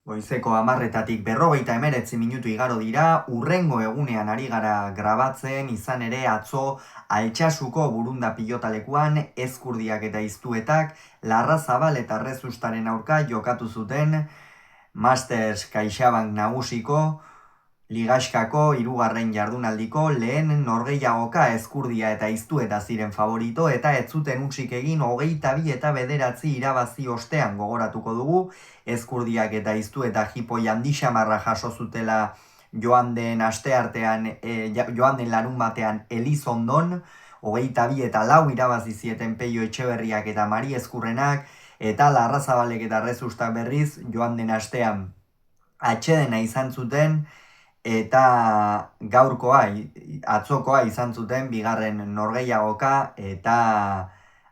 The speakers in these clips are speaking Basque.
Goizeko 10:49 minutu igaro dira, hurrengo egunean ari gara grabatzen, izan ere atzo Altsasuko Burunda pilotalekuan Ezkurdiak eta Iztuetak Larrazabal eta Rezustaren aurka jokatu zuten Masters CaixaBank nagusiko Ligaxkako hirugarren jardunaldiko lehen norgehiagoka Ezkurdia eta Iztueta ziren favorito eta ez zuten hutsik egin 22-9 irabazi ostean gogoratuko dugu. Ezkurdiak eta Iztueta jipoi handi xamarra jaso zutela joan den asteartean, joan den larun batean Elizondon, 22-4 irabazi zieten Peio Etxeberriak eta Mari Ezkurrenak, eta Larrazabalek eta Rezustak berriz joan den astean atsedena izan zuten, eta gaurkoa, atzokoa izan zuten bigarren norgehiagoka, eta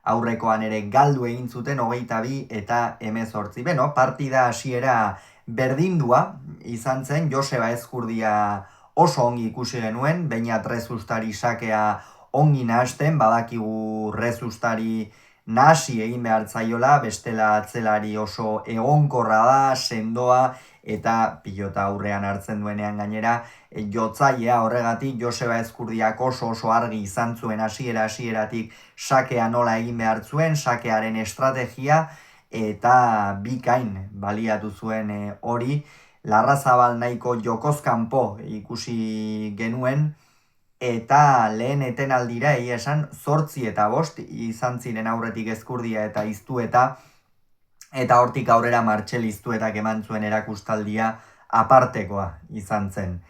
aurrekoan ere galdu egin zuten 22-18. Beno, partida hasiera berdindua izan zen, Joseba Ezkurdia oso ongi ikusi genuen, Beñat Rezustari sakea ongi nahasten, badakigu Rezustari nahasi egin behar zaiola, bestela atzelari oso egonkorra da, sendoa, eta pilota aurrean hartzen duenean gainera, jotzailea horregatik Joseba Ezkurdiak oso argi izan zuen hasieratik sakea nola egin behar zuen, sakearen estrategia, eta bikain baliatu zuen hori. Larrazabal nahiko jokozkanpo ikusi genuen, eta lehen etenaldira egia esan 8-5 izan ziren aurretik Ezkurdia eta Iztueta, eta hortik aurrera Martxel Iztuetak eman zuen erakustaldia apartekoa izan zen.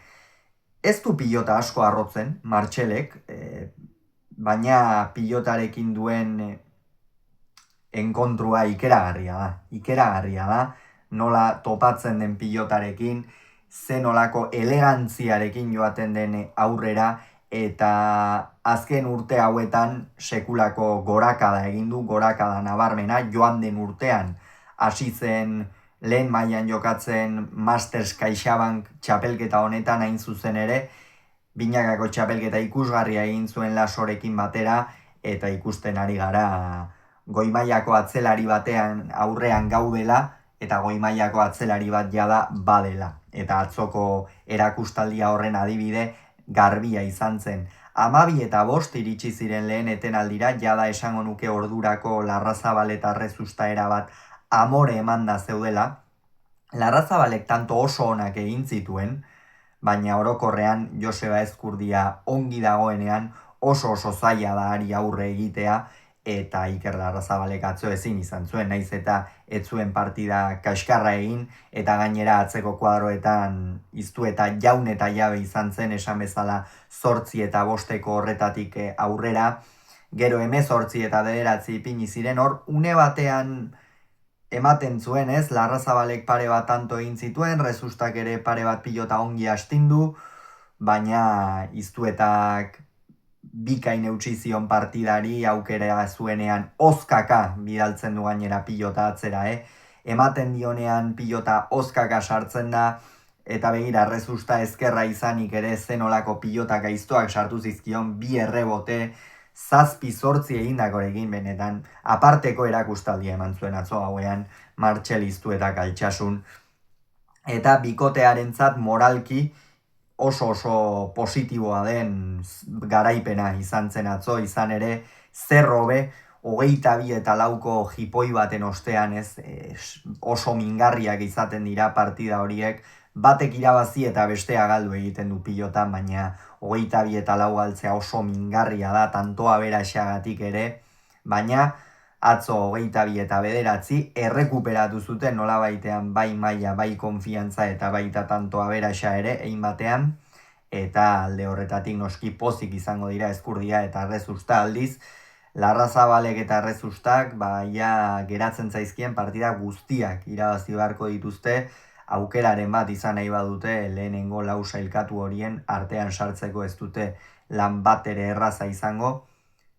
Ez du pilota asko arrotzen Martxelek, baina pilotarekin duen enkontrua ikeragarria da, nola topatzen den pilotarekin, ze nolako elegantziarekin joaten den aurrera, eta azken urte hauetan sekulako gorakada egin du, gorakada nabarmena, joan den urtean hasi zen lehen mailan jokatzen Masters CaixaBank txapelketa honetan hain zuzen ere, binakako txapelketa ikusgarria egin zuen Lasorekin batera, eta ikusten ari gara goi mailako atzelari batean aurrean gaudela, eta goi mailako atzelari bat jada badela. Eta atzoko erakustaldia horren adibide garbia izan zen. 12-5 iritsi ziren lehen etenaldira, jada esango nuke ordurako Larrazabal eta Rezusta erabat amore emanda zeudela. Larrazabalek tanto oso onak egin zituen, baina orokorrean Joseba Ezkurdia ongi dagoenean oso zaila da ari aurre egitea, eta Iker Larrazabalek atzo ezin izan zuen, naiz eta ez zuen partida kaskarra egin, eta gainera atzeko kuadroetan Iztueta jaun eta jabe izan zen, esan bezala 8-5 horretatik aurrera, gero 18-9 ipini ziren, hor une batean ematen zuen, ez, Larrazabalek pare bat tanto egin zituen, Rezustak ere pare bat pilota ongi astindu, baina Iztuetak bikain eutsi zion partidari, aukera zuenean ozkaka bidaltzen du gainera pilota atzera, ematen dionean pilota ozkaka sartzen da, eta begira Rezusta ezkerra izanik ere zenolako pilotak aiztoak sartu zizkion, 2 errebote, 7-8 egindakorekin benetan, aparteko erakustaldia eman zuen atzo hauean Martxel Iztuetak Altsasun, eta bikotearentzat moralki oso positiboa den garaipena izan zen atzo, izan ere zerrobe 22-4 jipoi baten ostean, ez, oso mingarriak izaten dira partida horiek, batek irabazi eta bestea galdu egiten du pilotan, baina 22-4 galtzea oso mingarria da, tantoa beraxagatik ere, baina atzo 22-9 errekuperatu zuten nolabaitean bai maila, bai konfiantza eta baita tantoa beraxa ere, egin batean, eta alde horretatik noski pozik izango dira Ezkurdia eta Rezusta aldiz. Larrazabalek eta Rezustak ja geratzen zaizkien partida guztiak irabazi beharko dituzte, aukeraren bat izan nahi badute lehenengo 4 sailkatu horien artean sartzeko, ez dute lan bat ere erraza izango,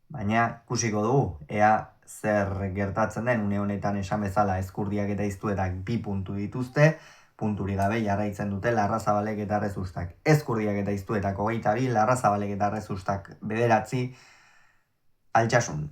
baina ikusiko dugu, ea zer gertatzen den. Une honetan esan bezala Ezkurdiak eta Iztuetak 2 puntu dituzte, punturik gabe jarraitzen dute Larrazabalek eta Rezustak. Ezkurdiak eta Iztuetak 22, Larrazabalek eta Rezustak 9, Altsasun.